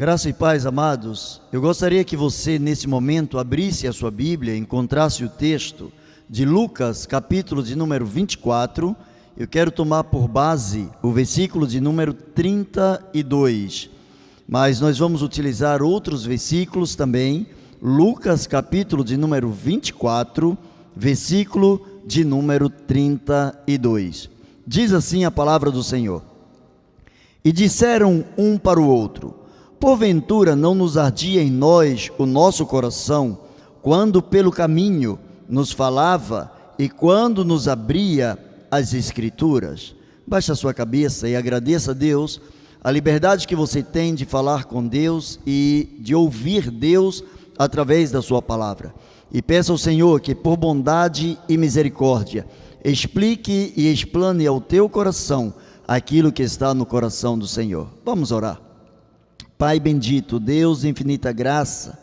Graça e paz, amados. Eu gostaria que você, nesse momento, abrisse a sua Bíblia, encontrasse o texto de Lucas, capítulo de número 24. Eu quero tomar por base o versículo de número 32. Mas nós vamos utilizar outros versículos também. Lucas, capítulo de número 24, versículo de número 32. Diz assim a palavra do Senhor: E disseram um para o outro: Porventura não nos ardia em nós o nosso coração, quando pelo caminho nos falava e quando nos abria as Escrituras? Baixe a sua cabeça e agradeça a Deus a liberdade que você tem de falar com Deus e de ouvir Deus através da sua palavra. E peça ao Senhor que, por bondade e misericórdia, explique e explane ao teu coração aquilo que está no coração do Senhor. Vamos orar. Pai bendito, Deus de infinita graça,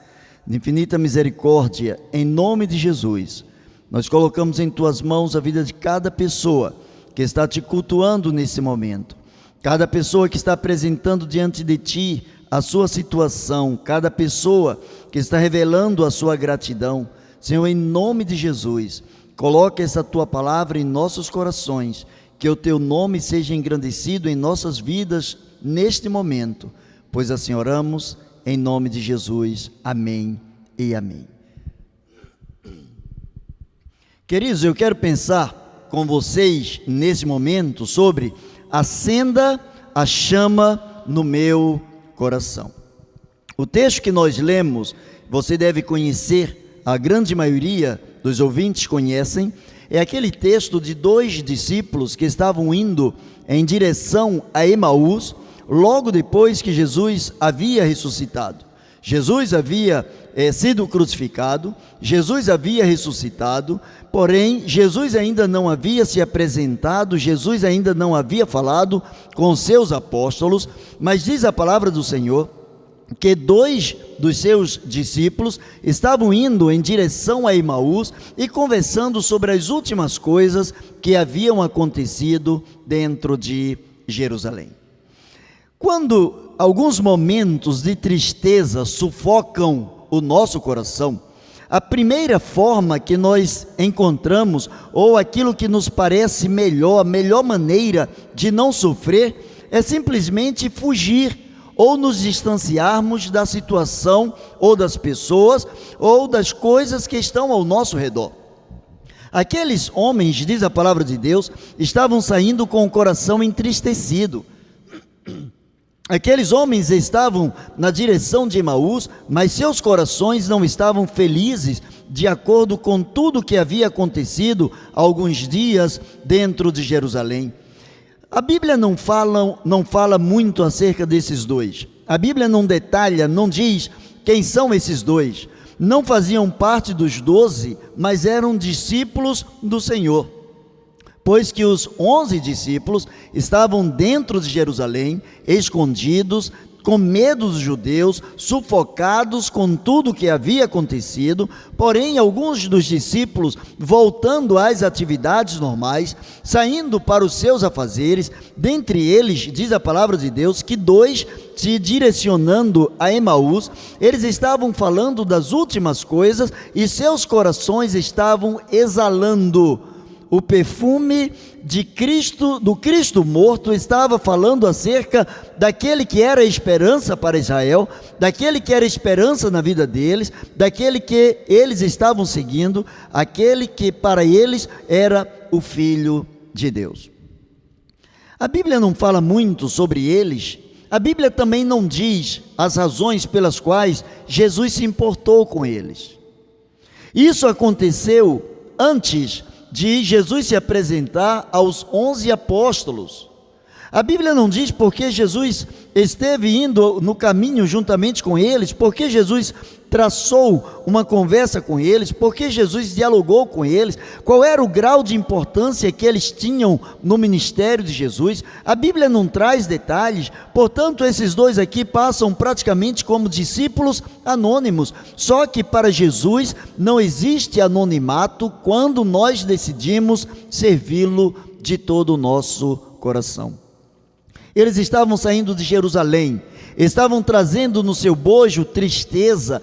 de infinita misericórdia, em nome de Jesus, nós colocamos em tuas mãos a vida de cada pessoa que está te cultuando nesse momento, cada pessoa que está apresentando diante de ti a sua situação, cada pessoa que está revelando a sua gratidão. Senhor, em nome de Jesus, coloque essa tua palavra em nossos corações, que o teu nome seja engrandecido em nossas vidas neste momento, pois assim oramos em nome de Jesus. Amém e amém. Queridos, eu quero pensar com vocês nesse momento sobre acenda a chama no meu coração. O texto que nós lemos, você deve conhecer, a grande maioria dos ouvintes conhecem, é aquele texto de dois discípulos que estavam indo em direção a Emaús, logo depois que Jesus havia ressuscitado. Jesus havia sido crucificado, Jesus havia ressuscitado, porém Jesus ainda não havia se apresentado, Jesus ainda não havia falado com seus apóstolos, mas diz a palavra do Senhor que dois dos seus discípulos estavam indo em direção a Emaús e conversando sobre as últimas coisas que haviam acontecido dentro de Jerusalém. Quando alguns momentos de tristeza sufocam o nosso coração, a primeira forma que nós encontramos, ou aquilo que nos parece melhor, a melhor maneira de não sofrer, é simplesmente fugir, ou nos distanciarmos da situação, ou das pessoas, ou das coisas que estão ao nosso redor. Aqueles homens, diz a palavra de Deus, estavam saindo com o coração entristecido. Aqueles homens estavam na direção de Emaús, mas seus corações não estavam felizes, de acordo com tudo que havia acontecido há alguns dias dentro de Jerusalém. A Bíblia não fala muito acerca desses dois. A Bíblia não detalha, não diz quem são esses dois. Não faziam parte dos 12, mas eram discípulos do Senhor. Pois que os 11 discípulos estavam dentro de Jerusalém, escondidos, com medo dos judeus, sufocados com tudo o que havia acontecido, porém alguns dos discípulos, voltando às atividades normais, saindo para os seus afazeres, dentre eles, diz a palavra de Deus, que dois, se direcionando a Emaús, eles estavam falando das últimas coisas e seus corações estavam exalando o perfume de Cristo, do Cristo morto. Estava falando acerca daquele que era a esperança para Israel, daquele que era a esperança na vida deles, daquele que eles estavam seguindo, aquele que para eles era o Filho de Deus. A Bíblia não fala muito sobre eles, a Bíblia também não diz as razões pelas quais Jesus se importou com eles. Isso aconteceu antes de Jesus se apresentar aos 11 apóstolos. A Bíblia não diz porque Jesus esteve indo no caminho juntamente com eles, porque Jesus traçou uma conversa com eles, porque Jesus dialogou com eles, qual era o grau de importância que eles tinham no ministério de Jesus. A Bíblia não traz detalhes, portanto esses dois aqui passam praticamente como discípulos anônimos, só que para Jesus não existe anonimato quando nós decidimos servi-lo de todo o nosso coração. Eles estavam saindo de Jerusalém, estavam trazendo no seu bojo tristeza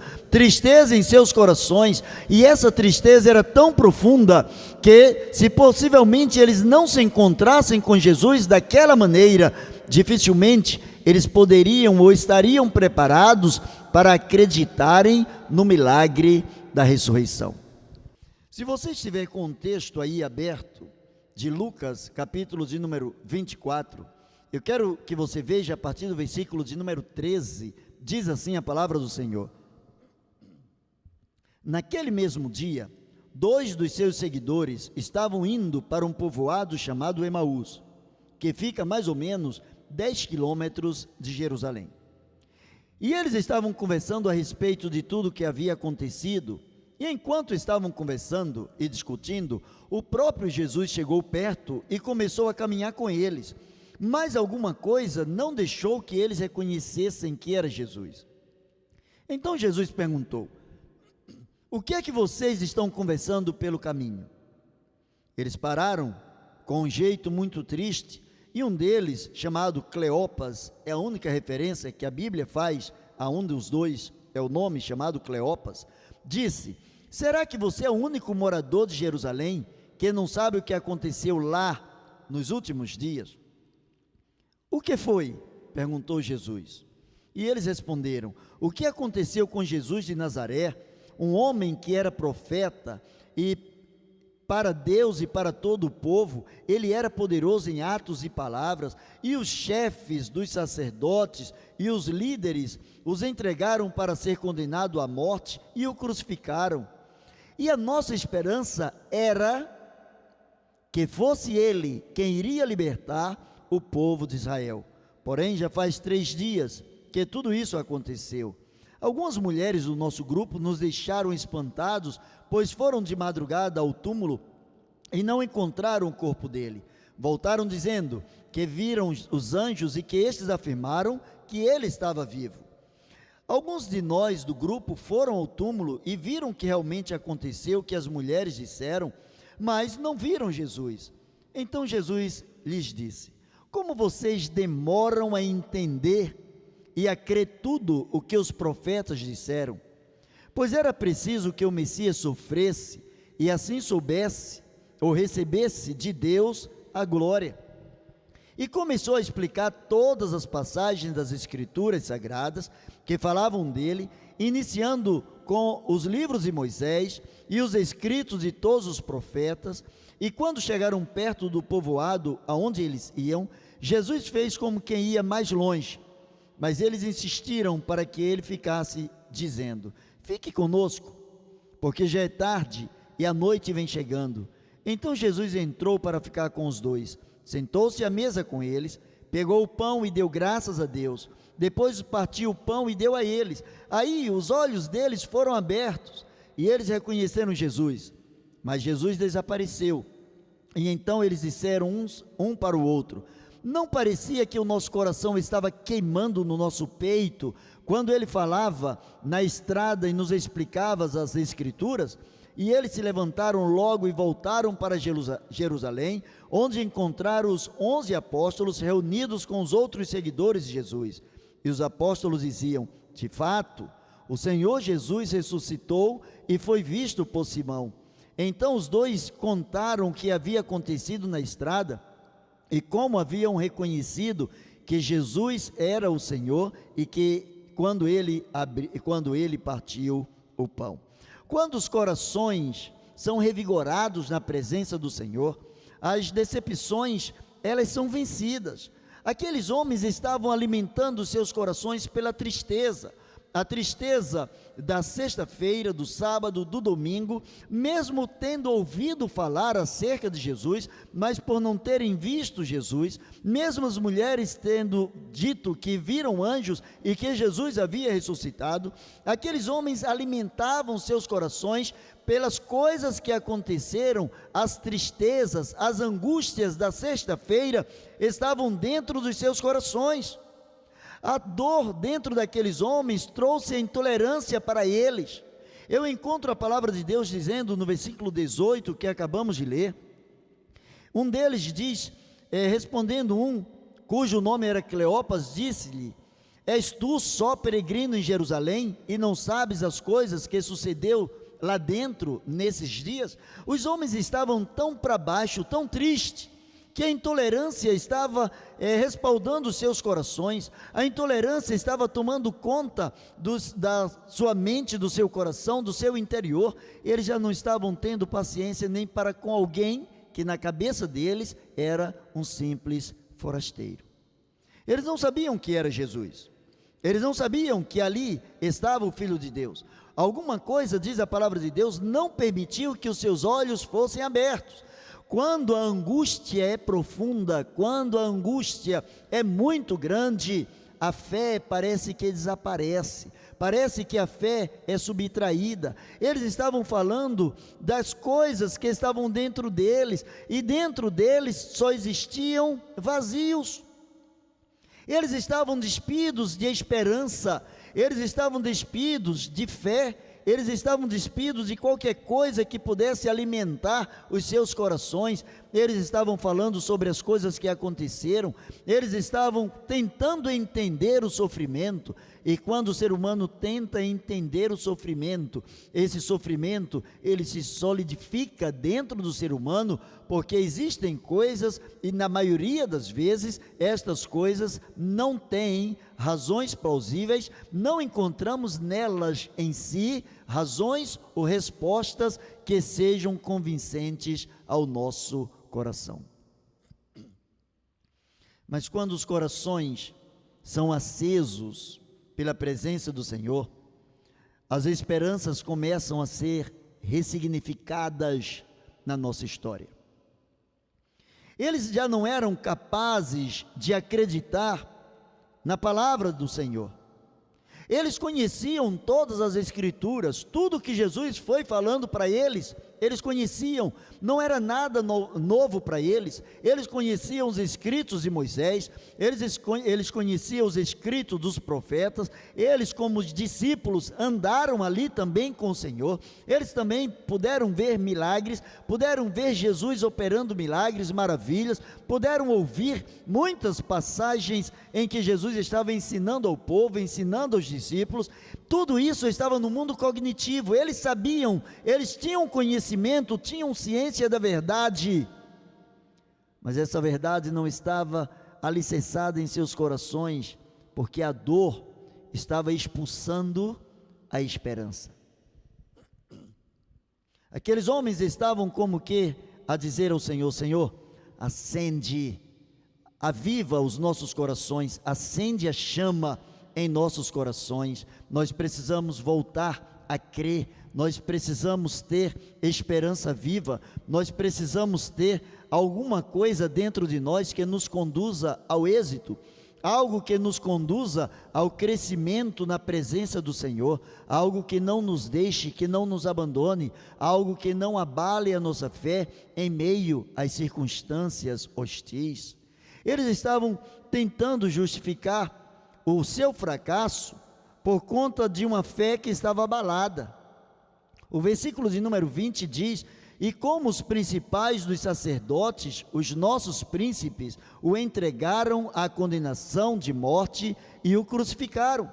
em seus corações, e essa tristeza era tão profunda que, se possivelmente eles não se encontrassem com Jesus daquela maneira, dificilmente eles poderiam ou estariam preparados para acreditarem no milagre da ressurreição. Se você estiver com o texto aí aberto, de Lucas, capítulo de número 24, eu quero que você veja a partir do versículo de número 13, diz assim a palavra do Senhor: naquele mesmo dia, 2 dos seus seguidores estavam indo para um povoado chamado Emaús, que fica mais ou menos 10 quilômetros de Jerusalém. E eles estavam conversando a respeito de tudo o que havia acontecido, e enquanto estavam conversando e discutindo, o próprio Jesus chegou perto e começou a caminhar com eles, mas alguma coisa não deixou que eles reconhecessem que era Jesus. Então Jesus perguntou: o que é que vocês estão conversando pelo caminho? Eles pararam com um jeito muito triste, e um deles, chamado Cleopas, é a única referência que a Bíblia faz a um dos dois, é o nome chamado Cleopas, disse: será que você é o único morador de Jerusalém que não sabe o que aconteceu lá nos últimos dias? O que foi? Perguntou Jesus. E eles responderam: o que aconteceu com Jesus de Nazaré, um homem que era profeta, e para Deus e para todo o povo, ele era poderoso em atos e palavras, e os chefes dos sacerdotes e os líderes os entregaram para ser condenado à morte e o crucificaram. E a nossa esperança era que fosse ele quem iria libertar o povo de Israel. Porém, já faz 3 dias que tudo isso aconteceu. Algumas mulheres do nosso grupo nos deixaram espantados, pois foram de madrugada ao túmulo e não encontraram o corpo dele. Voltaram dizendo que viram os anjos e que estes afirmaram que ele estava vivo. Alguns de nós do grupo foram ao túmulo e viram que realmente aconteceu o que as mulheres disseram, mas não viram Jesus. Então Jesus lhes disse: como vocês demoram a entender e a crer tudo o que os profetas disseram? Pois era preciso que o Messias sofresse e assim soubesse ou recebesse de Deus a glória. E começou a explicar todas as passagens das Escrituras Sagradas que falavam dele, iniciando com os livros de Moisés e os escritos de todos os profetas. E quando chegaram perto do povoado aonde eles iam, Jesus fez como quem ia mais longe, mas eles insistiram para que ele ficasse, dizendo: fique conosco, porque já é tarde e a noite vem chegando. Então Jesus entrou para ficar com os dois, sentou-se à mesa com eles, pegou o pão e deu graças a Deus, depois partiu o pão e deu a eles. Aí os olhos deles foram abertos e eles reconheceram Jesus, mas Jesus desapareceu. E então eles disseram um para o outro: não parecia que o nosso coração estava queimando no nosso peito quando ele falava na estrada e nos explicava as Escrituras? E eles se levantaram logo e voltaram para Jerusalém, onde encontraram os 11 apóstolos reunidos com os outros seguidores de Jesus. E os apóstolos diziam: de fato, o Senhor Jesus ressuscitou e foi visto por Simão. Então os dois contaram o que havia acontecido na estrada e como haviam reconhecido que Jesus era o Senhor e que quando ele partiu o pão. Quando os corações são revigorados na presença do Senhor, as decepções, elas são vencidas. Aqueles homens estavam alimentando seus corações pela tristeza, a tristeza da sexta-feira, do sábado, do domingo, mesmo tendo ouvido falar acerca de Jesus, mas por não terem visto Jesus, mesmo as mulheres tendo dito que viram anjos e que Jesus havia ressuscitado, aqueles homens alimentavam seus corações pelas coisas que aconteceram, as tristezas, as angústias da sexta-feira estavam dentro dos seus corações. A dor dentro daqueles homens trouxe a intolerância para eles. Eu encontro a palavra de Deus dizendo no versículo 18, que acabamos de ler, um deles diz, respondendo cujo nome era Cleopas, disse-lhe: És tu só peregrino em Jerusalém e não sabes as coisas que sucedeu lá dentro nesses dias? Os homens estavam tão para baixo, tão tristes, que a intolerância estava respaldando os seus corações, a intolerância estava tomando conta da sua mente, do seu coração, do seu interior. Eles já não estavam tendo paciência nem para com alguém que na cabeça deles era um simples forasteiro. Eles não sabiam que era Jesus, eles não sabiam que ali estava o Filho de Deus. Alguma coisa, diz a palavra de Deus, não permitiu que os seus olhos fossem abertos. Quando a angústia é profunda, quando a angústia é muito grande, a fé parece que desaparece, parece que a fé é subtraída. Eles estavam falando das coisas que estavam dentro deles, e dentro deles só existiam vazios. Eles estavam despidos de esperança, eles estavam despidos de fé, eles estavam despidos de qualquer coisa que pudesse alimentar os seus corações. Eles estavam falando sobre as coisas que aconteceram, eles estavam tentando entender o sofrimento. E quando o ser humano tenta entender o sofrimento, esse sofrimento, ele se solidifica dentro do ser humano, porque existem coisas, e na maioria das vezes, estas coisas não têm razões plausíveis, não encontramos nelas em si razões ou respostas que sejam convincentes ao nosso coração. Mas quando os corações são acesos pela presença do Senhor, as esperanças começam a ser ressignificadas na nossa história. Eles já não eram capazes de acreditar na palavra do Senhor. Eles conheciam todas as Escrituras, tudo que Jesus foi falando para eles, eles conheciam, não era nada novo para eles. Eles conheciam os escritos de Moisés, eles conheciam os escritos dos profetas, eles como discípulos andaram ali também com o Senhor, eles também puderam ver milagres, puderam ver Jesus operando milagres, maravilhas, puderam ouvir muitas passagens em que Jesus estava ensinando ao povo, ensinando aos discípulos. Tudo isso estava no mundo cognitivo, eles sabiam, eles tinham conhecimento, tinham ciência da verdade, mas essa verdade não estava alicerçada em seus corações, porque a dor estava expulsando a esperança. Aqueles homens estavam como que a dizer ao Senhor: Senhor, acende, aviva os nossos corações, acende a chama em nossos corações. Nós precisamos voltar a crer, nós precisamos ter esperança viva, nós precisamos ter alguma coisa dentro de nós que nos conduza ao êxito, algo que nos conduza ao crescimento na presença do Senhor, algo que não nos deixe, que não nos abandone, algo que não abale a nossa fé em meio às circunstâncias hostis. Eles estavam tentando justificar o seu fracasso por conta de uma fé que estava abalada. O versículo de número 20 diz: e como os principais dos sacerdotes, os nossos príncipes, o entregaram à condenação de morte e o crucificaram.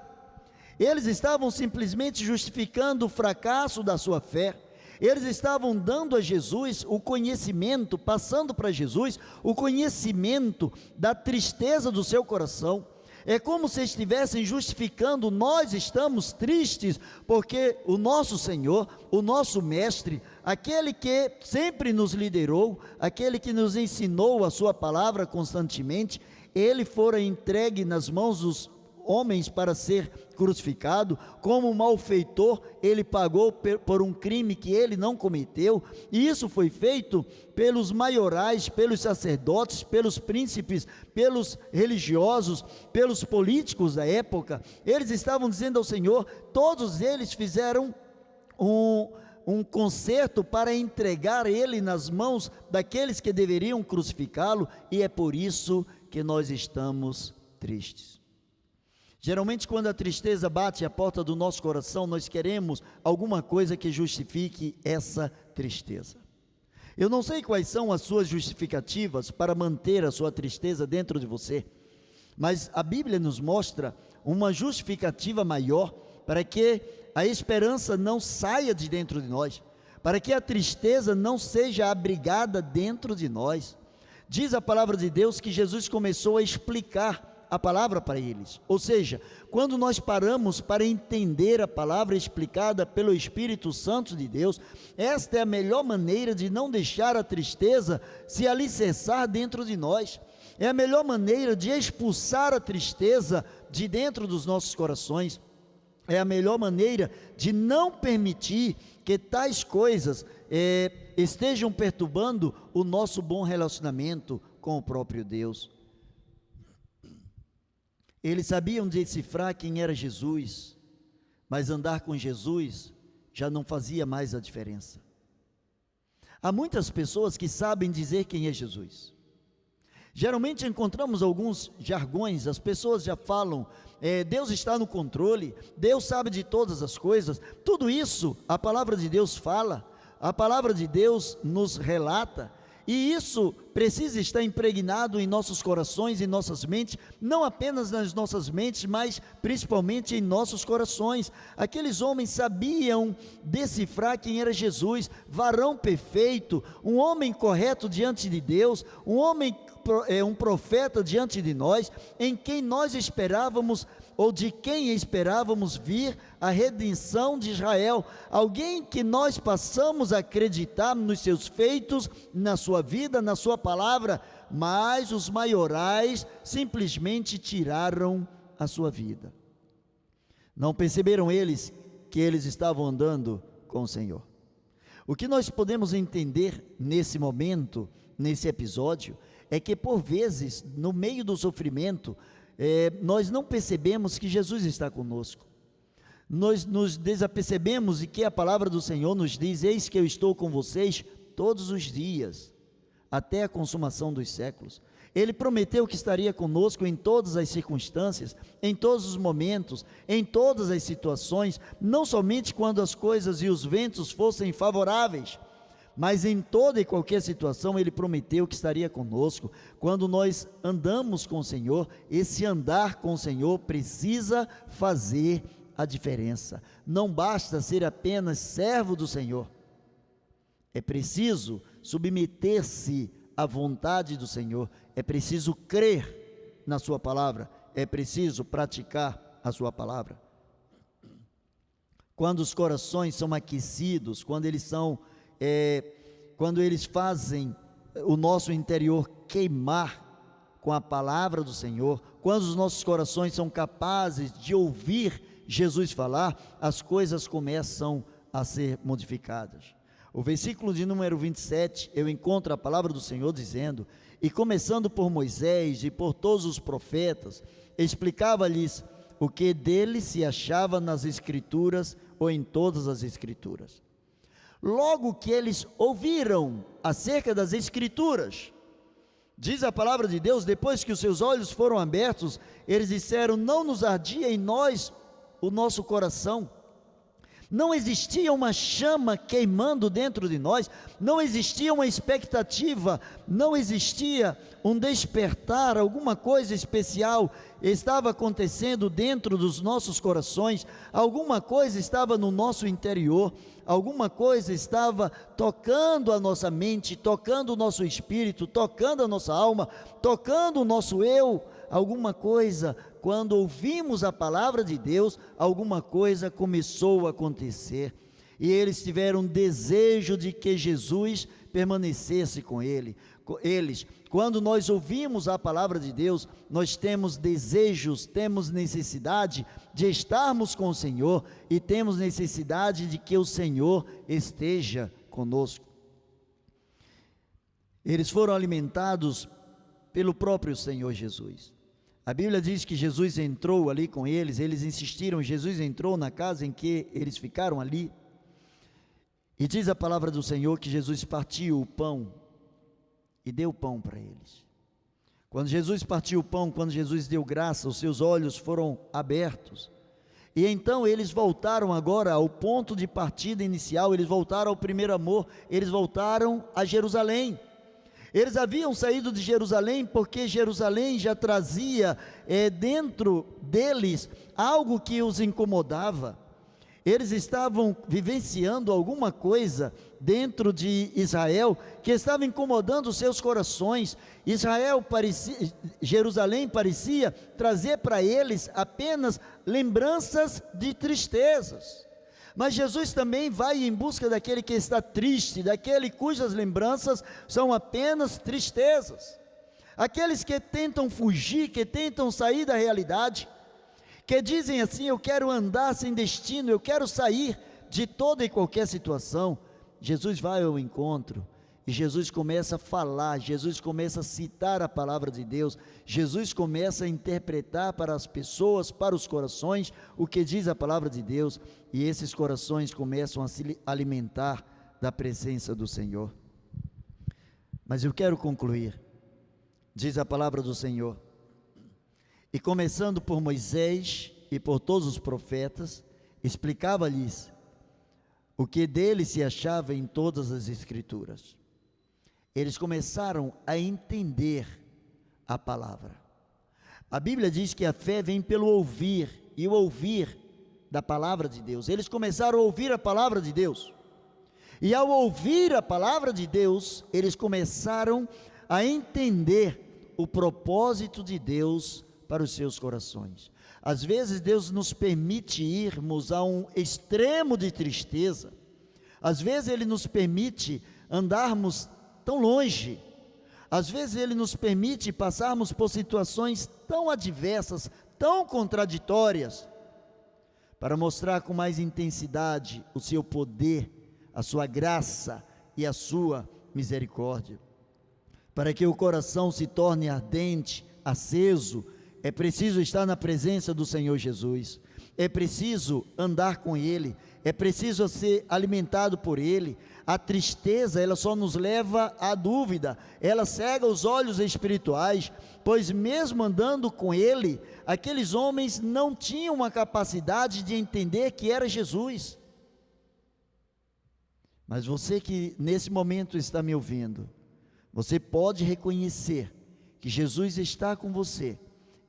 Eles estavam simplesmente justificando o fracasso da sua fé. Eles estavam dando a Jesus o conhecimento, passando para Jesus o conhecimento da tristeza do seu coração. É como se estivessem justificando: nós estamos tristes porque o nosso Senhor, o nosso Mestre, aquele que sempre nos liderou, aquele que nos ensinou a sua palavra constantemente, ele fora entregue nas mãos dos homens para ser crucificado. Como malfeitor, ele pagou por um crime que ele não cometeu, e isso foi feito pelos maiorais, pelos sacerdotes, pelos príncipes, pelos religiosos, pelos políticos da época. Eles estavam dizendo ao Senhor, todos eles fizeram um concerto para entregar ele nas mãos daqueles que deveriam crucificá-lo, e é por isso que nós estamos tristes. Geralmente, quando a tristeza bate à porta do nosso coração, nós queremos alguma coisa que justifique essa tristeza. Eu não sei quais são as suas justificativas para manter a sua tristeza dentro de você. Mas a Bíblia nos mostra uma justificativa maior para que a esperança não saia de dentro de nós, para que a tristeza não seja abrigada dentro de nós. Diz a palavra de Deus que Jesus começou a explicar a palavra para eles, ou seja, quando nós paramos para entender a palavra explicada pelo Espírito Santo de Deus, esta é a melhor maneira de não deixar a tristeza se alicerçar dentro de nós, é a melhor maneira de expulsar a tristeza de dentro dos nossos corações, é a melhor maneira de não permitir que tais coisas estejam perturbando o nosso bom relacionamento com o próprio Deus. Eles sabiam decifrar quem era Jesus, mas andar com Jesus já não fazia mais a diferença. Há muitas pessoas que sabem dizer quem é Jesus. Geralmente encontramos alguns jargões, as pessoas já falam, Deus está no controle, Deus sabe de todas as coisas. Tudo isso a palavra de Deus fala, a palavra de Deus nos relata, e isso precisa estar impregnado em nossos corações, em nossas mentes, não apenas nas nossas mentes, mas principalmente em nossos corações. Aqueles homens sabiam decifrar quem era Jesus, varão perfeito, um homem correto diante de Deus, um profeta diante de nós, em quem nós esperávamos, ou de quem esperávamos vir a redenção de Israel, alguém que nós passamos a acreditar nos seus feitos, na sua vida, na sua palavra, mas os maiorais simplesmente tiraram a sua vida. Não perceberam eles que eles estavam andando com o Senhor. O que nós podemos entender nesse momento, nesse episódio, é que por vezes, no meio do sofrimento, nós não percebemos que Jesus está conosco. Nós nos desapercebemos de que a palavra do Senhor nos diz: eis que eu estou com vocês todos os dias, até a consumação dos séculos. Ele prometeu que estaria conosco em todas as circunstâncias, em todos os momentos, em todas as situações, não somente quando as coisas e os ventos fossem favoráveis, mas em toda e qualquer situação Ele prometeu que estaria conosco. Quando nós andamos com o Senhor, esse andar com o Senhor precisa fazer a diferença. Não basta ser apenas servo do Senhor, é preciso submeter-se à vontade do Senhor, é preciso crer na sua palavra, é preciso praticar a sua palavra. Quando os corações são aquecidos, quando eles fazem o nosso interior queimar com a palavra do Senhor, quando os nossos corações são capazes de ouvir Jesus falar, as coisas começam a ser modificadas. O versículo de número 27, eu encontro a palavra do Senhor dizendo: e começando por Moisés e por todos os profetas, explicava-lhes o que dele se achava nas Escrituras ou em todas as Escrituras. Logo que eles ouviram acerca das Escrituras, diz a palavra de Deus, depois que os seus olhos foram abertos, eles disseram: não nos ardia em nós o nosso coração? Não existia uma chama queimando dentro de nós, não existia uma expectativa, não existia um despertar, alguma coisa especial estava acontecendo dentro dos nossos corações, alguma coisa estava no nosso interior, alguma coisa estava tocando a nossa mente, tocando o nosso espírito, tocando a nossa alma, tocando o nosso eu. Alguma coisa, quando ouvimos a palavra de Deus, alguma coisa começou a acontecer, e eles tiveram desejo de que Jesus permanecesse com eles. Quando nós ouvimos a palavra de Deus, nós temos desejos, temos necessidade de estarmos com o Senhor, e temos necessidade de que o Senhor esteja conosco. Eles foram alimentados pelo próprio Senhor Jesus. A Bíblia diz que Jesus entrou ali com eles, eles insistiram, Jesus entrou na casa em que eles ficaram ali, e diz a palavra do Senhor que Jesus partiu o pão e deu o pão para eles. Quando Jesus partiu o pão, quando Jesus deu graça, os seus olhos foram abertos, e então eles voltaram agora ao ponto de partida inicial, eles voltaram ao primeiro amor, eles voltaram a Jerusalém. Eles haviam saído de Jerusalém porque Jerusalém já trazia dentro deles algo que os incomodava. Eles estavam vivenciando alguma coisa dentro de Israel que estava incomodando os seus corações. Jerusalém parecia trazer para eles apenas lembranças de tristezas. Mas Jesus também vai em busca daquele que está triste, daquele cujas lembranças são apenas tristezas. Aqueles que tentam fugir, que tentam sair da realidade, que dizem assim: eu quero andar sem destino, eu quero sair de toda e qualquer situação. Jesus vai ao encontro e Jesus começa a falar, Jesus começa a citar a palavra de Deus, Jesus começa a interpretar para as pessoas, para os corações, o que diz a palavra de Deus, e esses corações começam a se alimentar da presença do Senhor. Mas eu quero concluir, diz a palavra do Senhor: e começando por Moisés e por todos os profetas, explicava-lhes o que dele se achava em todas as Escrituras. Eles começaram a entender a palavra. A Bíblia diz que a fé vem pelo ouvir, e o ouvir da palavra de Deus. Eles começaram a ouvir a palavra de Deus, e ao ouvir a palavra de Deus, eles começaram a entender o propósito de Deus para os seus corações. Às vezes Deus nos permite irmos a um extremo de tristeza, às vezes Ele nos permite andarmos tão longe, às vezes Ele nos permite passarmos por situações tão adversas, tão contraditórias, para mostrar com mais intensidade o seu poder, a sua graça e a sua misericórdia. Para que o coração se torne ardente, aceso, é preciso estar na presença do Senhor Jesus, é preciso andar com Ele, é preciso ser alimentado por Ele. A tristeza, ela só nos leva à dúvida, ela cega os olhos espirituais, pois mesmo andando com Ele, aqueles homens não tinham a capacidade de entender que era Jesus. Mas você que nesse momento está me ouvindo, você pode reconhecer que Jesus está com você,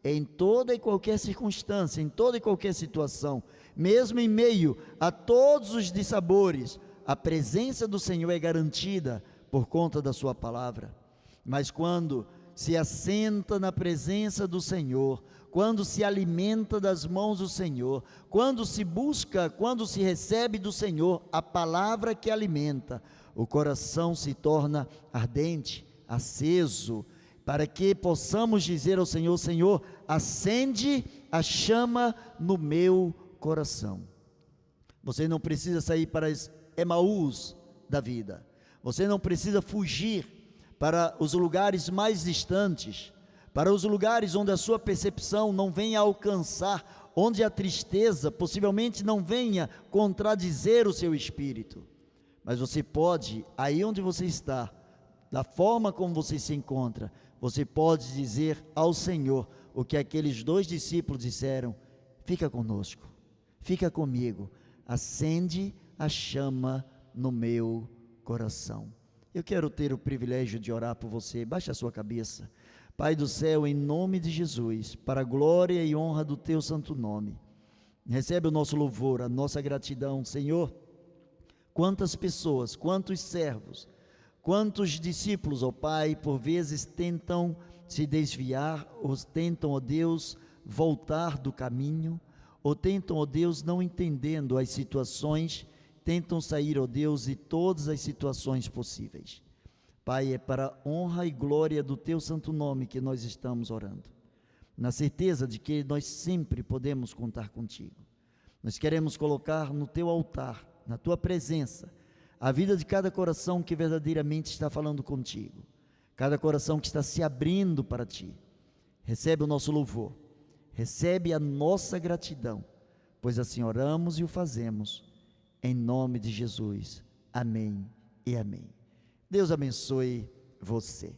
em toda e qualquer circunstância, em toda e qualquer situação, mesmo em meio a todos os dissabores, a presença do Senhor é garantida por conta da sua palavra. Mas quando se assenta na presença do Senhor, quando se alimenta das mãos do Senhor, quando se busca, quando se recebe do Senhor a palavra que alimenta, o coração se torna ardente, aceso, para que possamos dizer ao Senhor: Senhor, acende a chama no meu coração. Você não precisa sair para as Emaús da vida, você não precisa fugir para os lugares mais distantes, para os lugares onde a sua percepção não venha alcançar, onde a tristeza possivelmente não venha contradizer o seu espírito. Mas você pode, aí onde você está, da forma como você se encontra, você pode dizer ao Senhor o que aqueles 2 discípulos disseram: fica conosco, fica comigo, acende a chama no meu coração. Eu quero ter o privilégio de orar por você. Baixe a sua cabeça. Pai do céu, em nome de Jesus, para a glória e honra do teu santo nome, recebe o nosso louvor, a nossa gratidão. Senhor, quantas pessoas, quantos servos, quantos discípulos, ó Pai, por vezes tentam se desviar, ou tentam, ó Deus, voltar do caminho, ou tentam, ó Deus, não entendendo as situações, tentam sair, ó Deus, de todas as situações possíveis. Pai, é para a honra e glória do teu santo nome que nós estamos orando, na certeza de que nós sempre podemos contar contigo. Nós queremos colocar no teu altar, na tua presença, a vida de cada coração que verdadeiramente está falando contigo, cada coração que está se abrindo para ti. Recebe o nosso louvor, recebe a nossa gratidão, pois assim oramos e o fazemos, em nome de Jesus. Amém e amém. Deus abençoe você.